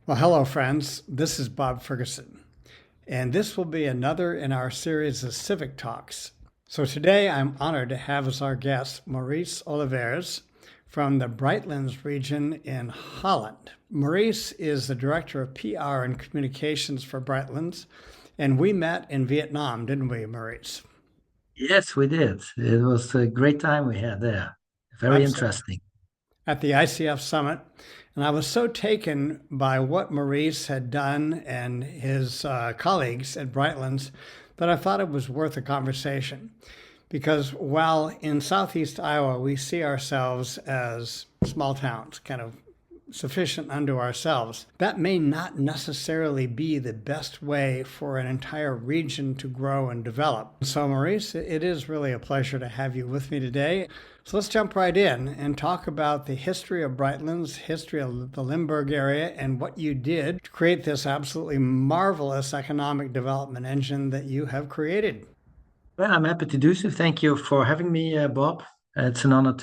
Well, hello, friends. This is Bob Ferguson, and this will be another in our series of Civic Talks. So today I'm honored to have as our guest Maurice Olivers from the Brightlands region in Holland. Maurice is the Director of PR and Communications for Brightlands, and we met in Vietnam, didn't we, Maurice? Yes, we did. It was a great time we had there. Very Absolutely. interesting. At the ICF Summit, and I was so taken by what Maurice had done and his colleagues at Brightlands that I thought it was worth a conversation. Because while in southeast Iowa we see ourselves as small towns, kind of sufficient unto ourselves, that may not necessarily be the best way for an entire region to grow and develop. So, Maurice, it is really a pleasure to have you with me today. So let's jump right in and talk about the history of Brightlands, history of the Limburg area, and what you did to create this absolutely marvelous economic development engine that you have created. Well, I'm happy to do so. Thank you for having me, Bob. It's an honor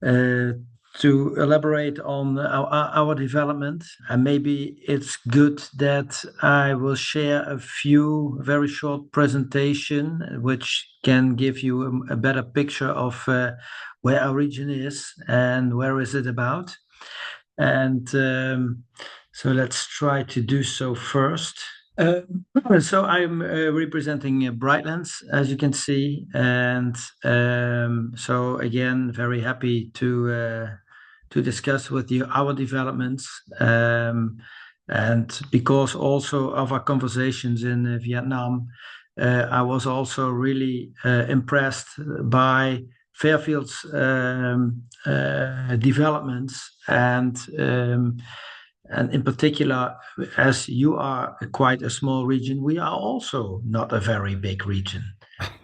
uh, to elaborate on our development. And maybe it's good that I will share a few very short presentation, which can give you a better picture of where our region is and where is it about. And so let's try to do so first. Uh, so I'm representing Brightlands, as you can see, and so again, very happy to discuss with you our developments, and because also of our conversations in Vietnam, I was also really impressed by Fairfield's developments and in particular, as you are quite a small region, we are also not a very big region.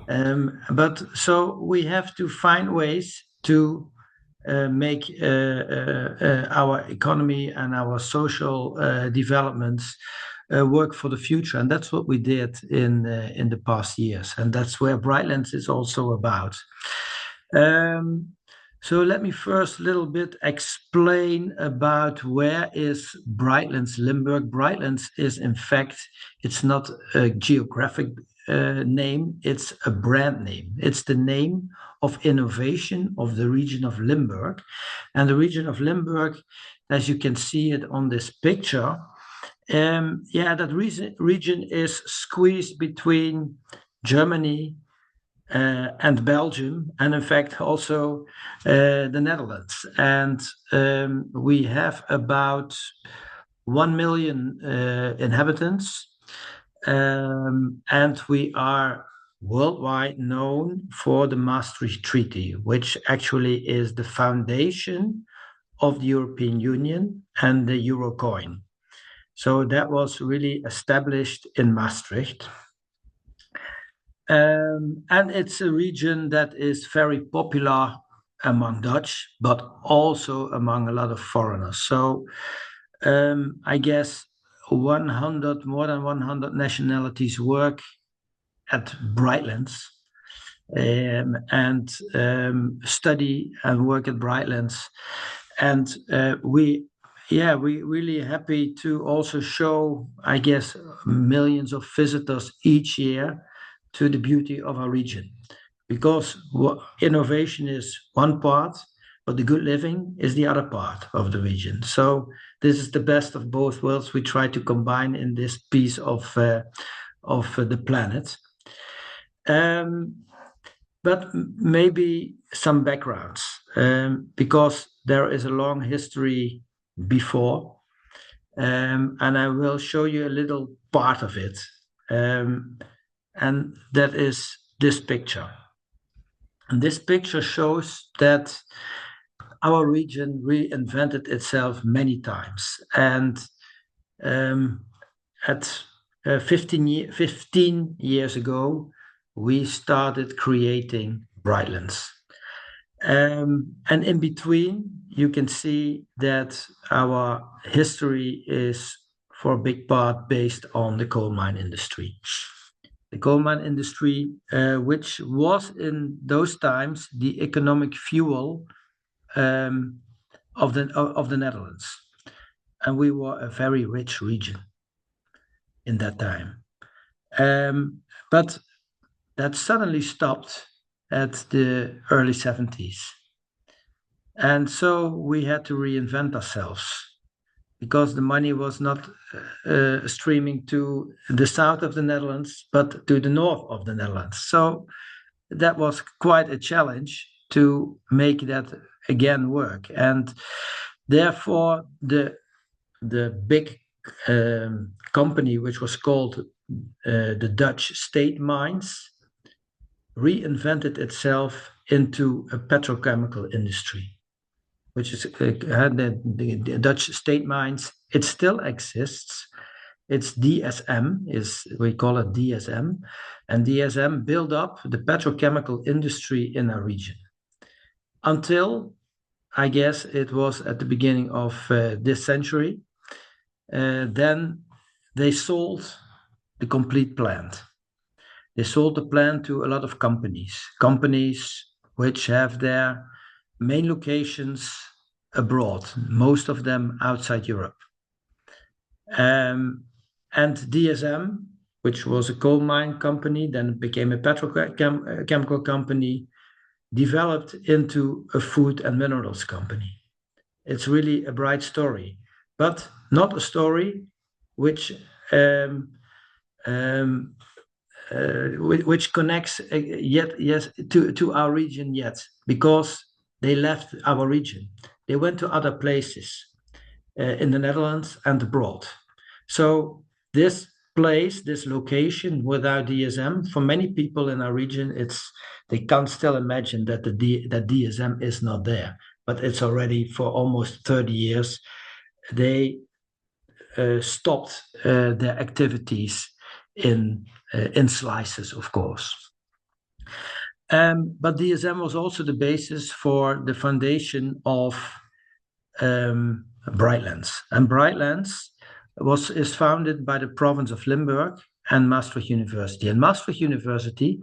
But so we have to find ways to make our economy and our social developments work for the future, and that's what we did in the past years, and that's where Brightlands is also about. Um, so let me first a little bit explain about where is Brightlands Limburg. Brightlands is in fact, it's not a geographic name, it's a brand name. It's the name of innovation of the region of Limburg. And the region of Limburg, as you can see it on this picture, that region is squeezed between Germany, and Belgium, and in fact also the Netherlands. And we have about 1 million inhabitants, and we are worldwide known for the Maastricht Treaty, which actually is the foundation of the European Union and the Euro coin. So that was really established in Maastricht. And it's a region that is very popular among Dutch, but also among a lot of foreigners. So I guess more than 100 nationalities work at Brightlands, and study and work at Brightlands. And we really happy to also show, I guess, millions of visitors each year to the beauty of our region. Because innovation is one part, but the good living is the other part of the region. So this is the best of both worlds we try to combine in this piece of the planet. But maybe some backgrounds, because there is a long history before, and I will show you a little part of it. And that is this picture. And this picture shows that our region reinvented itself many times. And at 15 years ago, we started creating Brightlands. And in between, you can see that our history is for a big part based on the coal mine industry. The coal mine industry, which was in those times the economic fuel of the Netherlands. and we were a very rich region in that time. But that suddenly stopped at the early 70s. And so we had to reinvent ourselves because the money was not streaming to the south of the Netherlands, but to the north of the Netherlands. So that was quite a challenge to make that again work. And therefore, the big company, which was called the Dutch State Mines, reinvented itself into a petrochemical industry, which is the Dutch State Mines. It still exists. It's DSM, we call it DSM, and DSM built up the petrochemical industry in our region until, I guess, it was at the beginning of this century. Then they sold the complete plant. They sold the plant to a lot of companies which have their main locations abroad, most of them outside Europe. And DSM, which was a coal mine company, then became a petrochemical company, developed into a food and minerals company. It's really a bright story, but not a story which connects to our region yet, because they left our region. They went to other places in the Netherlands and abroad. So this place, this location without DSM, for many people in our region, they can't still imagine that that DSM is not there. But it's already for almost 30 years. They stopped their activities in slices, of course. But DSM was also the basis for the foundation of Brightlands. And Brightlands is founded by the Province of Limburg and Maastricht University. And Maastricht University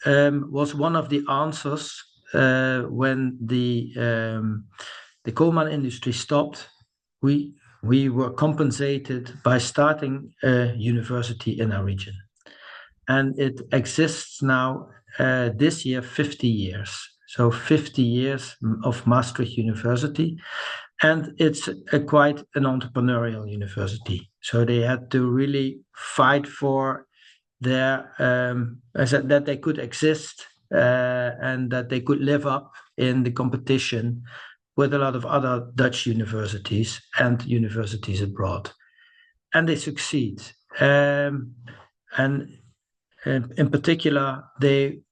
was one of the answers when the coal mine industry stopped. We were compensated by starting a university in our region. And it exists now this year, 50 years. So 50 years of Maastricht University. And it's quite an entrepreneurial university. So they had to really fight for their, that they could exist and that they could live up in the competition with a lot of other Dutch universities and universities abroad. And they succeed. And in particular, they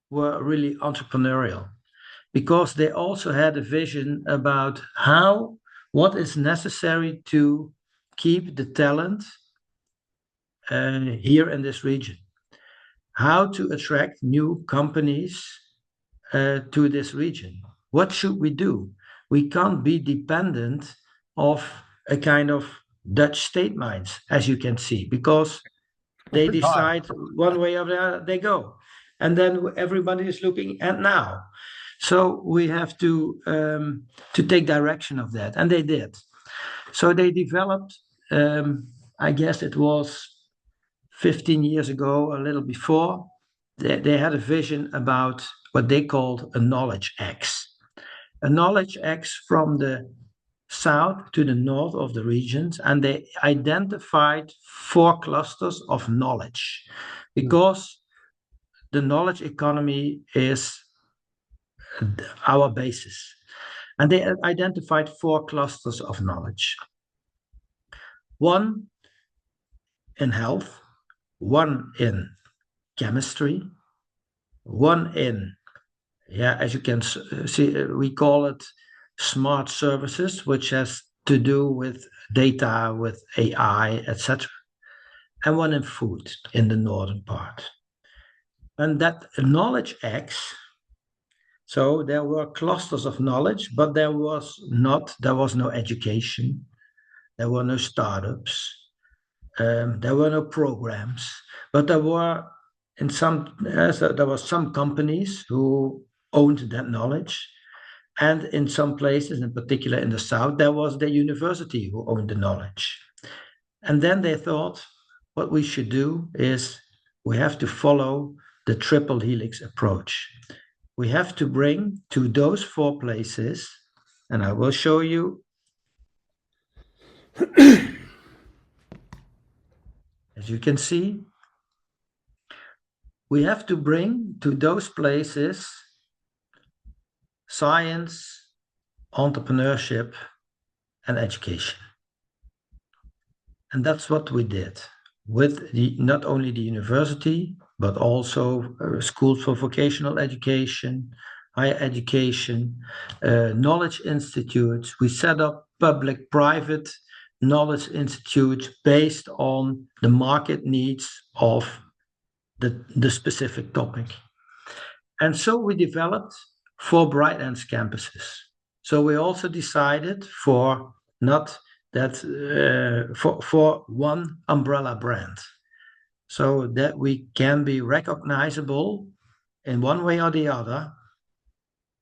were really entrepreneurial, because they also had a vision about what is necessary to keep the talent here in this region, how to attract new companies to this region. What should we do? We can't be dependent of a kind of Dutch state mines, as you can see, because they decide one way or the other, they go. And then everybody is looking at now. So we have to take direction of that, and they did. So they developed, I guess it was 15 years ago, a little before, they had a vision about what they called a knowledge X. A knowledge X from the south to the north of the regions, and they identified 4 clusters of knowledge, because the knowledge economy is our basis. And they identified 4 clusters of knowledge. 1 in health, 1 in chemistry, 1 in, as you can see, we call it smart services, which has to do with data, with AI, etc. And 1 in food in the northern part. And that knowledge X, so there were clusters of knowledge, but there was no education, there were no startups, there were no programs, but there were some companies who owned that knowledge, And in some places, in particular in the south, there was the university who owned the knowledge. And then they thought, what we should do is we have to follow the triple helix approach. We have to bring to those 4 places, and I will show you. As you can see, we have to bring to those places science, entrepreneurship, and education. And that's what we did with not only the university, but also schools for vocational education, higher education, knowledge institutes. We set up public-private knowledge institutes based on the market needs of the specific topic. And so we developed 4 Brightlands campuses. So we also decided for not that for one umbrella brand, so that we can be recognizable in one way or the other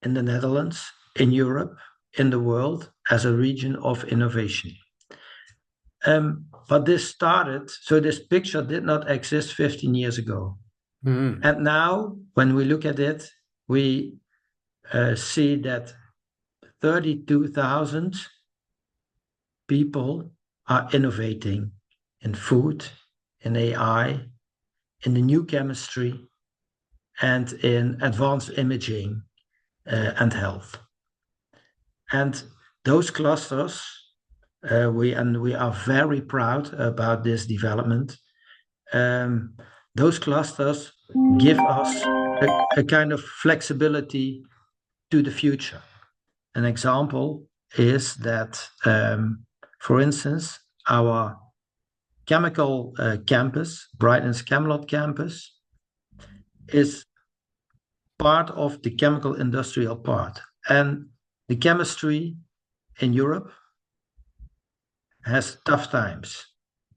in the Netherlands, in Europe, in the world as a region of innovation. But this started, so this picture did not exist 15 years ago. Mm-hmm. And now, when we look at it, we see that 32,000 people are innovating in food, in AI, in the new chemistry, and in advanced imaging and health. And those clusters, we are very proud about this development. Those clusters give us a kind of flexibility to the future. An example is that, for instance, our chemical campus, Brightlands Camelot campus, is part of the chemical industrial part. And the chemistry in Europe has tough times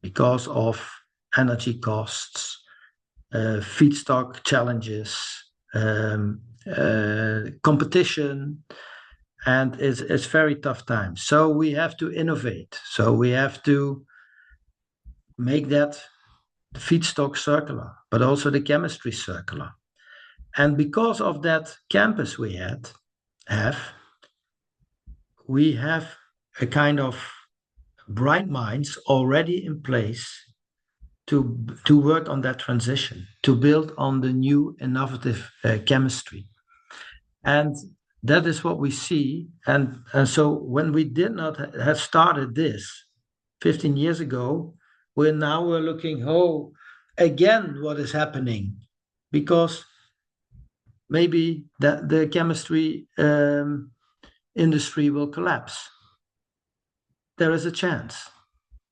because of energy costs, feedstock challenges, competition, and it's very tough times. So we have to innovate. So we have to make that feedstock circular, but also the chemistry circular. And because of that campus we have a kind of bright minds already in place to work on that transition, to build on the new innovative chemistry. And that is what we see. And so when we did not have started this 15 years ago, we're looking, again, what is happening? Because maybe the chemistry industry will collapse. There is a chance.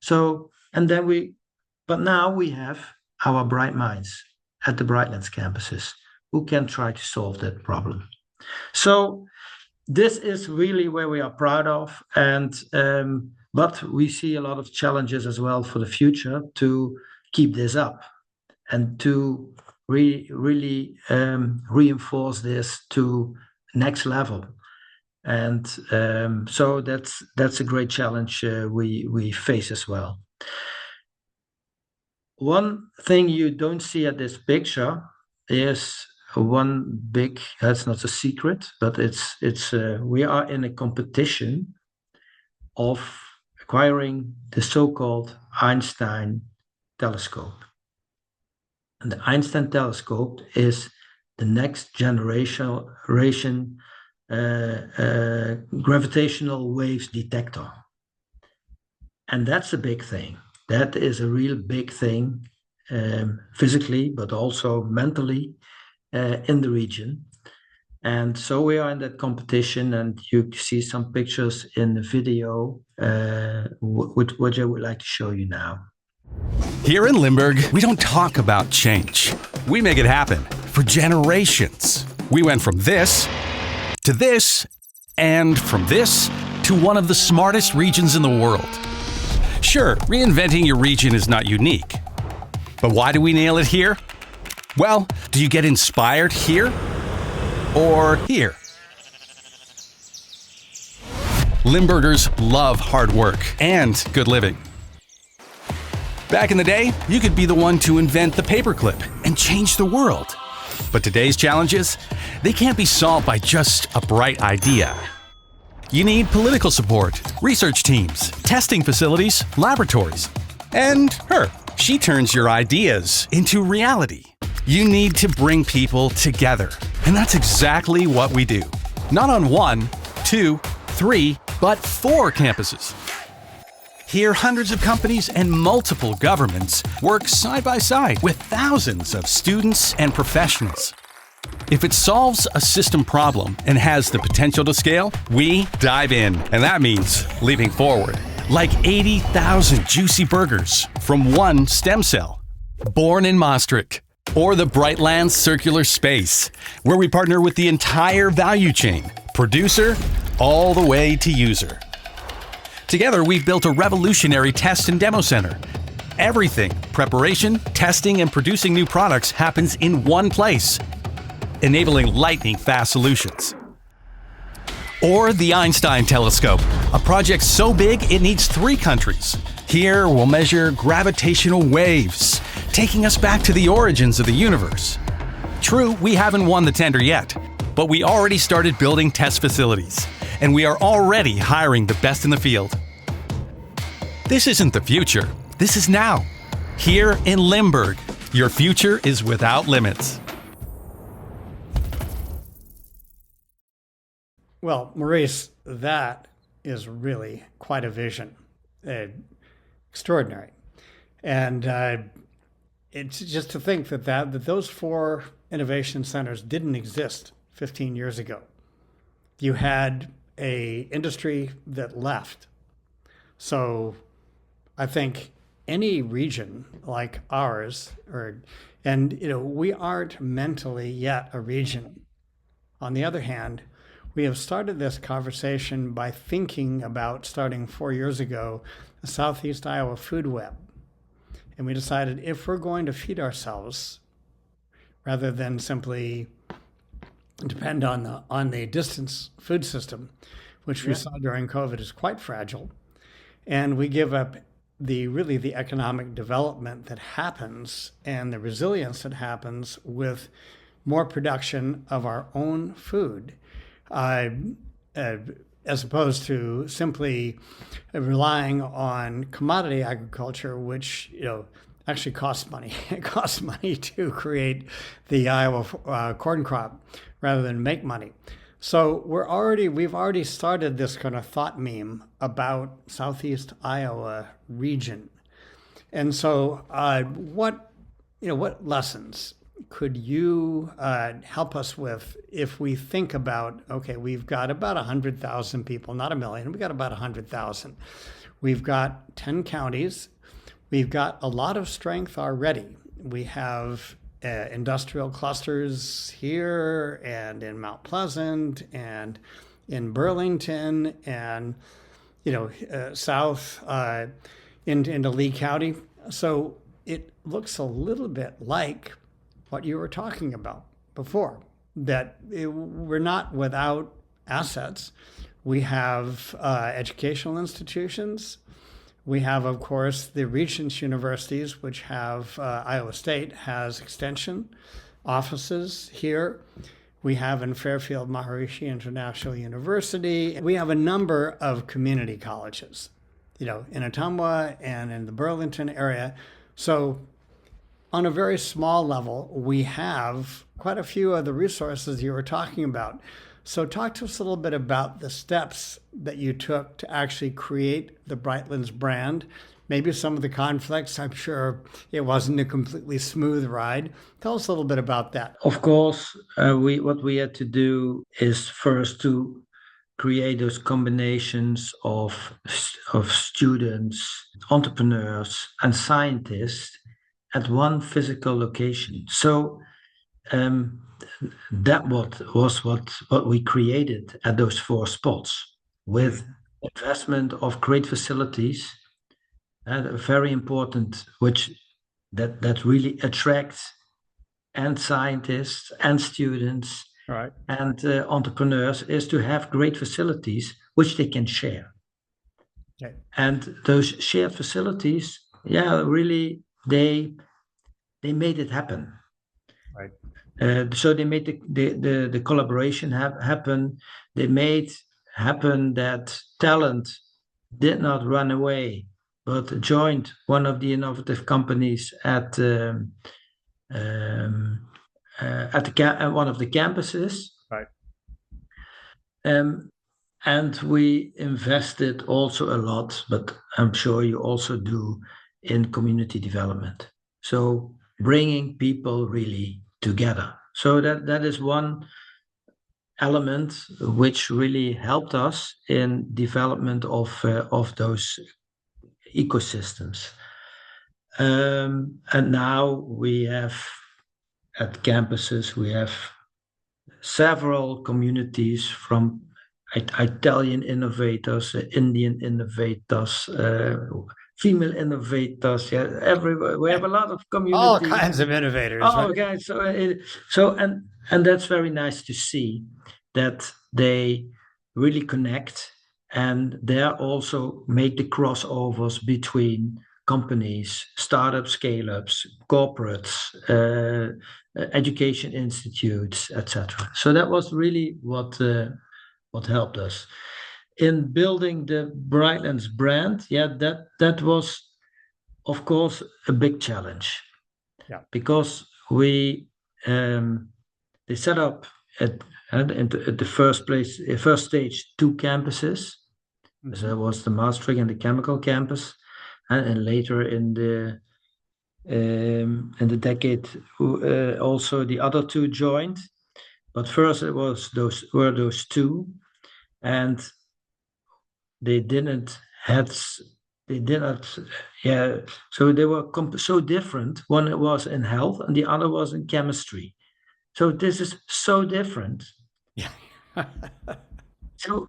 So, but now we have our bright minds at the Brightlands campuses who can try to solve that problem. So this is really where we are proud of, and but we see a lot of challenges as well for the future to keep this up and to really reinforce this to next level. And so that's a great challenge we face as well. One thing you don't see at this picture is one big, that's not a secret, but it's we are in a competition of acquiring the so-called Einstein telescope. And the Einstein telescope is the next generation gravitational waves detector. And that's a big thing. That is a real big thing, physically, but also mentally in the region. And so we are in that competition, and you see some pictures in the video, which I would like to show you now. Here in Limburg, we don't talk about change. We make it happen for generations. We went from this to this, and from this to one of the smartest regions in the world. Sure, reinventing your region is not unique. But why do we nail it here? Well, do you get inspired here or here? Limburgers love hard work and good living. Back in the day, you could be the one to invent the paperclip and change the world. But today's challenges, they can't be solved by just a bright idea. You need political support, research teams, testing facilities, laboratories. And her. She turns your ideas into reality. You need to bring people together. And that's exactly what we do. Not on 1, 2, 3, but 4 campuses. Here, hundreds of companies and multiple governments work side by side with thousands of students and professionals. If it solves a system problem and has the potential to scale, we dive in. And that means leaping forward. Like 80,000 juicy burgers from one stem cell, born in Maastricht. Or the Brightlands circular space, where we partner with the entire value chain, producer all the way to user. Together, we've built a revolutionary test and demo center. Everything, preparation, testing, and producing new products happens in one place, enabling lightning-fast solutions. Or the Einstein telescope, a project so big it needs 3 countries. Here, we'll measure gravitational waves, taking us back to the origins of the universe. True, we haven't won the tender yet, but we already started building test facilities, and we are already hiring the best in the field. This isn't the future. This is now. Here in Limburg, your future is without limits. Well, Maurice, that is really quite a vision. Extraordinary. And it's just to think that those 4 innovation centers didn't exist 15 years ago. You had a industry that left. So I think any region like ours, we aren't mentally yet a region. On the other hand, we have started this conversation by thinking about starting 4 years ago, the Southeast Iowa Food Web. And we decided if we're going to feed ourselves, rather than simply depend on the distance food system, which we saw during COVID is quite fragile, and we give up the economic development that happens and the resilience that happens with more production of our own food, as opposed to simply relying on commodity agriculture, which actually costs money. It costs money to create the Iowa corn crop rather than make money. So we've already started this kind of thought meme about Southeast Iowa region. And so what lessons could you help us with if we think about, okay, we've got about 100,000 people, not a million, we've got about 100,000. We've got 10 counties. We've got a lot of strength already. We have industrial clusters here and in Mount Pleasant and in Burlington and, south into Lee County. So it looks a little bit like what you were talking about before, that we're not without assets. We have educational institutions. We have, of course, the Regents universities, which have, Iowa State has extension offices here. We have in Fairfield, Maharishi International University. We have a number of community colleges, in Ottumwa and in the Burlington area. So on a very small level, we have quite a few of the resources you were talking about. So talk to us a little bit about the steps that you took to actually create the Brightlands brand, maybe some of the conflicts. I'm sure it wasn't a completely smooth ride. Tell us a little bit about that. Of course, what we had to do is first to create those combinations of students, entrepreneurs, and scientists at one physical location. So that was what we created at those 4 spots, with investment of great facilities, very important, which that really attracts and scientists and students Right. and entrepreneurs is to have great facilities which they can share. Okay. And those shared facilities, yeah, really, they made it happen. Right. So they made the collaboration happen. They made happen that talent did not run away, but joined one of the innovative companies at one of the campuses. Right. And we invested also a lot, but I'm sure you also do, in community development. So bringing people really together. So that is one element which really helped us in development of those ecosystems. And now we have at campuses, we have several communities from Italian innovators, Indian innovators, female innovators. Yeah, everywhere we have a lot of All communities. kinds of innovators. Oh, Right? okay. And that's very nice to see that they really connect, and they also make the crossovers between companies, startups, scale-ups, corporates, education institutes, etc. So that was really what helped us in building the Brightlands brand. Yeah, that was, of course, a big challenge. Yeah. Because they set up at the first stage, two campuses. Mhm. So there was the Maastricht and the chemical campus, and later in the decade, also the other two joined. But first it was those two, and they didn't had they did not, yeah, so they were so different. One was in health and the other was in chemistry. So this is so different. Yeah. So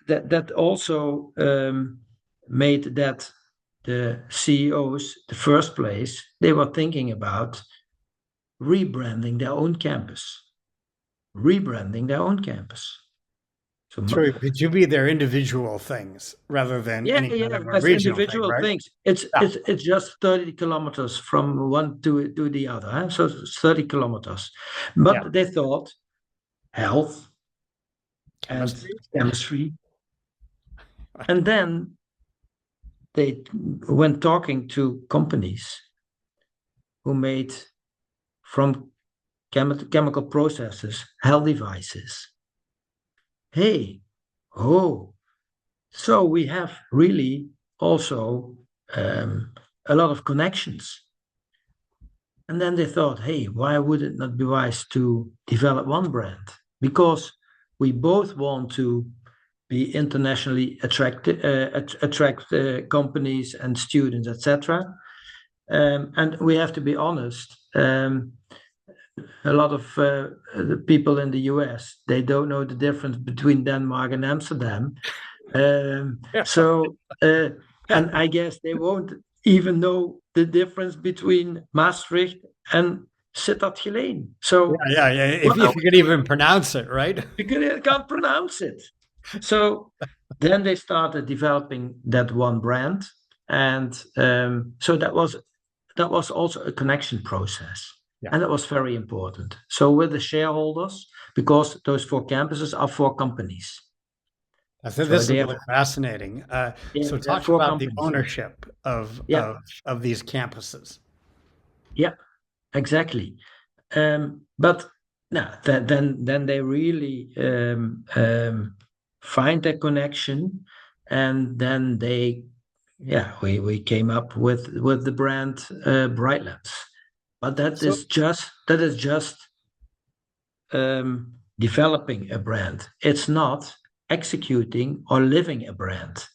that also made that the CEOs, the first place, they were thinking about rebranding their own campus. So True. Could you be their individual things rather than any kind of a as regional thing, individual right? things. It's just 30 kilometers from one to the other. Huh? So it's 30 kilometers. But Yeah. they thought health and Chemistry. chemistry. And then they went talking to companies who made from chemical processes health devices. Hey, oh, so we have really also a lot of connections. And then they thought, hey, why would it not be wise to develop one brand? Because we both want to be internationally attract companies and students, etc. And we have to be honest. A lot of the people in the US, they don't know the difference between Denmark and Amsterdam. And I guess they won't even know the difference between Maastricht and Sittard Geleen. So Yeah. If you could even pronounce it, right? you can't pronounce it. So then they started developing that one brand, and so that was also a connection process. Yeah. And that was very important. So with the shareholders, because those 4 campuses are 4 companies. I think this is really fascinating. So talk about the ownership of these campuses. Yeah, exactly. But no, then they really find their connection, and then we came up with the brand Brightlands. But that is just developing a brand. It's not executing or living a brand.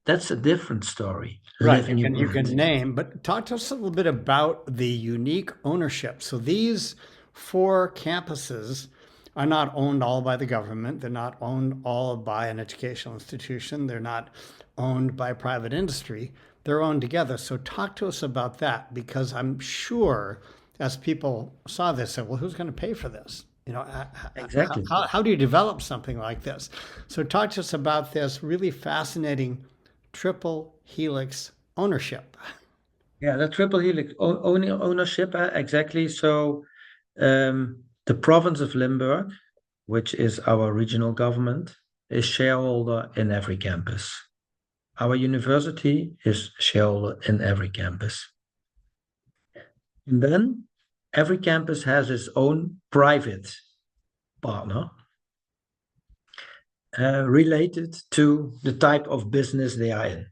That's a different story. Right. You can name, but talk to us a little bit about the unique ownership. So these 4 campuses are not owned all by the government. They're not owned all by an educational institution. They're not owned by private industry. They're owned together. So talk to us about that, because I'm sure as people saw this, said, well, who's going to pay for this? Exactly. How do you develop something like this? So talk to us about this really fascinating triple helix ownership. Yeah, the triple helix ownership, exactly. So the province of Limburg, which is our regional government, is shareholder in every campus. Our university is shareholder in every campus. And then every campus has its own private partner related to the type of business they are in.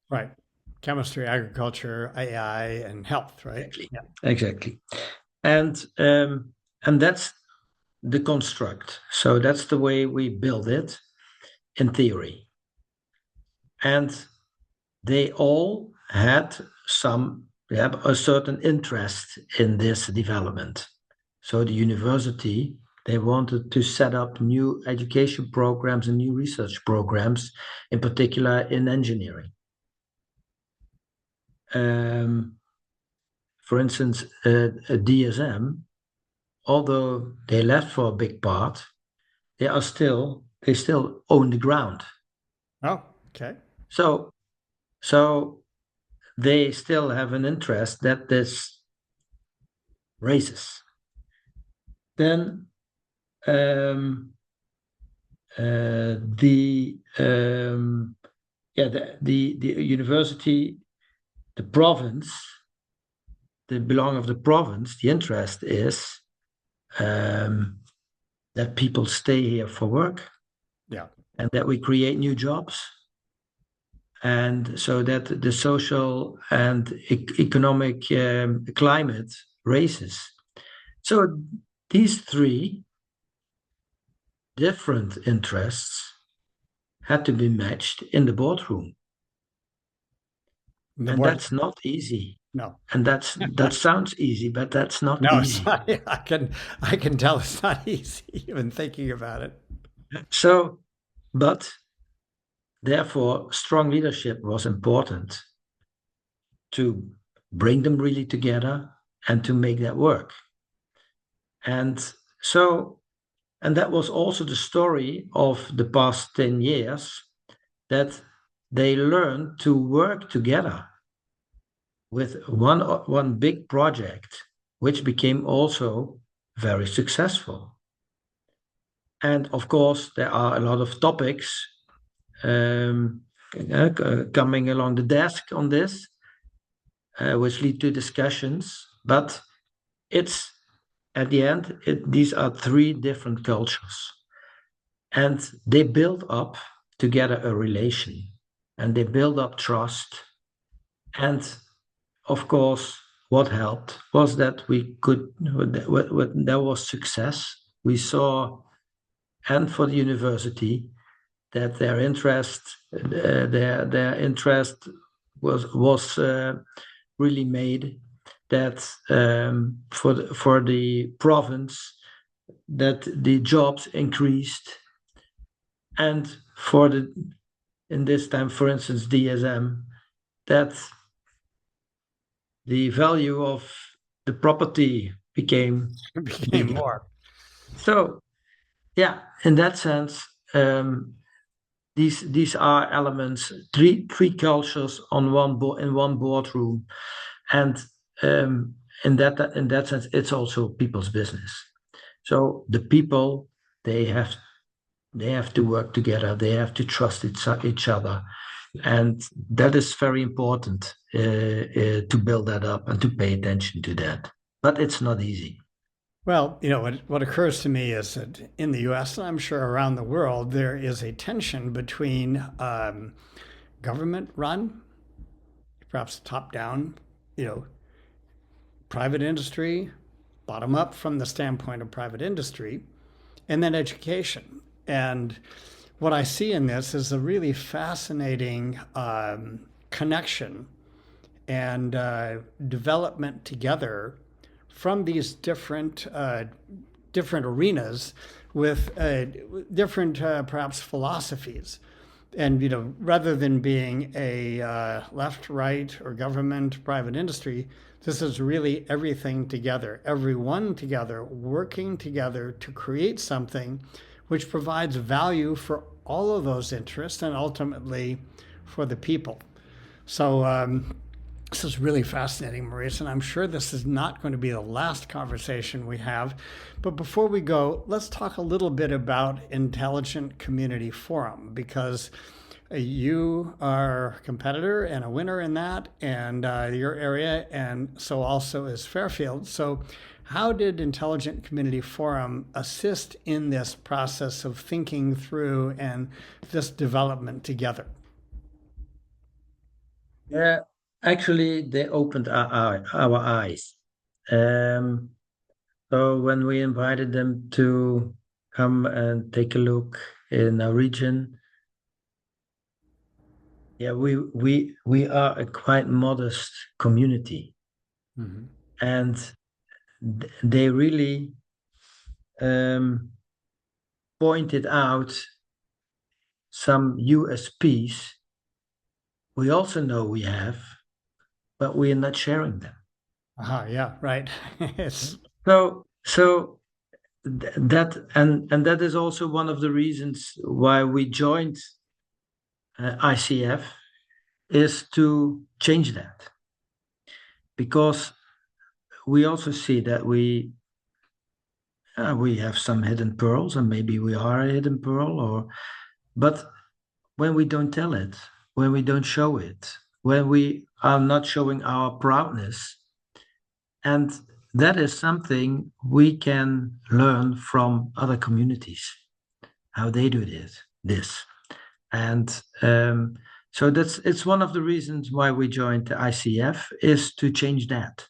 Right. Chemistry, agriculture, AI, and health, right? Exactly. Yeah. Exactly. And that's the construct. So that's the way we build it in theory. And they all had a certain interest in this development. So the university, they wanted to set up new education programs and new research programs, in particular in engineering. For instance, a DSM, although they left for a big part, they still own the ground. Oh, okay. So they still have an interest that this raises. Then the university, the province, the belong of the province, the interest is that people stay here for work. Yeah. And that we create new jobs. And so that the social and economic climate raises. So these three different interests had to be matched in the boardroom. And that's not easy. No. And that sounds easy, but that's not easy. No, it's not. I can tell it's not easy even thinking about it. So, but therefore, strong leadership was important to bring them really together and to make that work. And that was also the story of the past 10 years, that they learned to work together with one big project, which became also very successful. And of course, there are a lot of topics coming along the desk on this, which lead to discussions. But it's at the end, these are three different cultures, and they build up together a relation, and they build up trust. And of course, what helped was that there was success. We saw, and for the university, that their interest was really made. That for the province, that the jobs increased, and in this time, for instance, DSM, that the value of the property became more. So, yeah, in that sense, these are elements, three cultures in one boardroom, and in that sense, it's also people's business. So the people, they have to work together. They have to trust each other, and that is very important to build that up and to pay attention to that. But it's not easy. Well, what occurs to me is that in the U.S., and I'm sure around the world, there is a tension between government-run, perhaps top-down, private industry, bottom-up from the standpoint of private industry, and then education. And what I see in this is a really fascinating connection and development together from these different arenas with different perhaps philosophies. And rather than being a left, right, or government, private industry, This is really everything together, everyone together, working together to create something which provides value for all of those interests and ultimately for the people. So this is really fascinating, Maurice, and I'm sure this is not going to be the last conversation we have. But before we go, let's talk a little bit about Intelligent Community Forum, because you are a competitor and a winner in that, and your area, and so also is Fairfield. So how did Intelligent Community Forum assist in this process of thinking through and this development together? Yeah, actually, they opened our eyes. So when we invited them to come and take a look in our region, yeah, we are a quite modest community, Mm-hmm. and they really pointed out some USPs we also know we have, but we are not sharing them. Yeah, right. It's So that and that is also one of the reasons why we joined ICF, is to change that, because we also see that we have some hidden pearls, and maybe we are a hidden pearl, but when we don't tell it, when we don't show it, when we are not showing our proudness, and that is something we can learn from other communities, how they do this. And so it's one of the reasons why we joined the ICF, is to change that,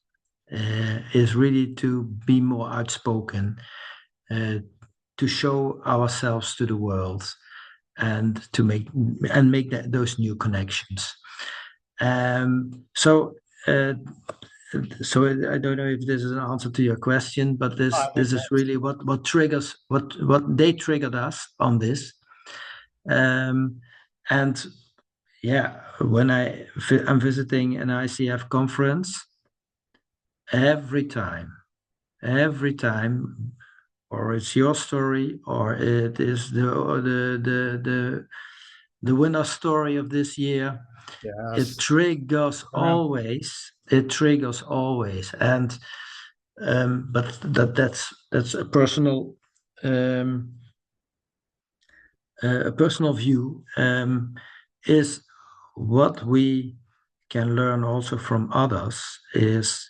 is really to be more outspoken, to show ourselves to the world, and to make those new connections. So I don't know if this is an answer to your question, but this is really what triggers what they triggered us on this. And yeah, when I'm visiting an ICF conference, every time, or it's your story, or it is the winner story of this year. yes. It triggers always. It triggers always, and but that's a personal view. Is what we can learn also from others, is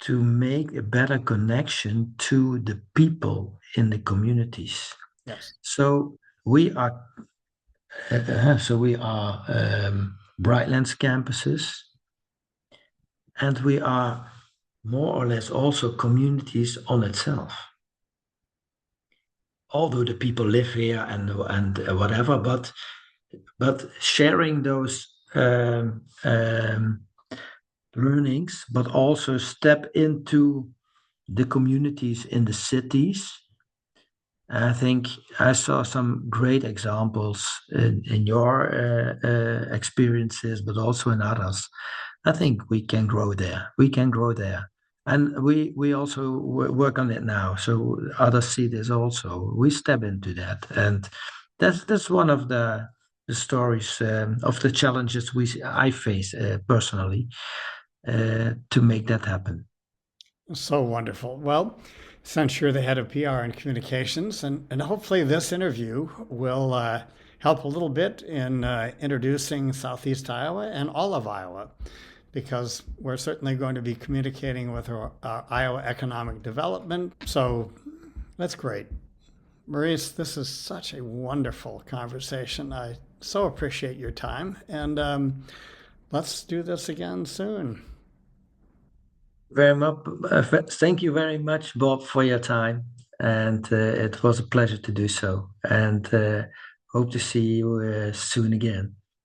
to make a better connection to the people in the communities. Yes. So we are Brightlands campuses, and we are more or less also communities on itself. Although the people live here and whatever, but sharing those learnings, but also step into the communities in the cities. I think I saw some great examples in your experiences, but also in others. I think we can grow there. And we also work on it now. So others see this also. We step into that. And that's one of the stories of the challenges I face personally, to make that happen. So wonderful. Well, since you're the head of PR and communications, and hopefully this interview will help a little bit in introducing Southeast Iowa and all of Iowa, because we're certainly going to be communicating with our Iowa economic development. So that's great. Maurice, this is such a wonderful conversation. I so appreciate your time, and let's do this again soon. Very much. Thank you very much, Bob, for your time, and it was a pleasure to do so. And hope to see you soon again.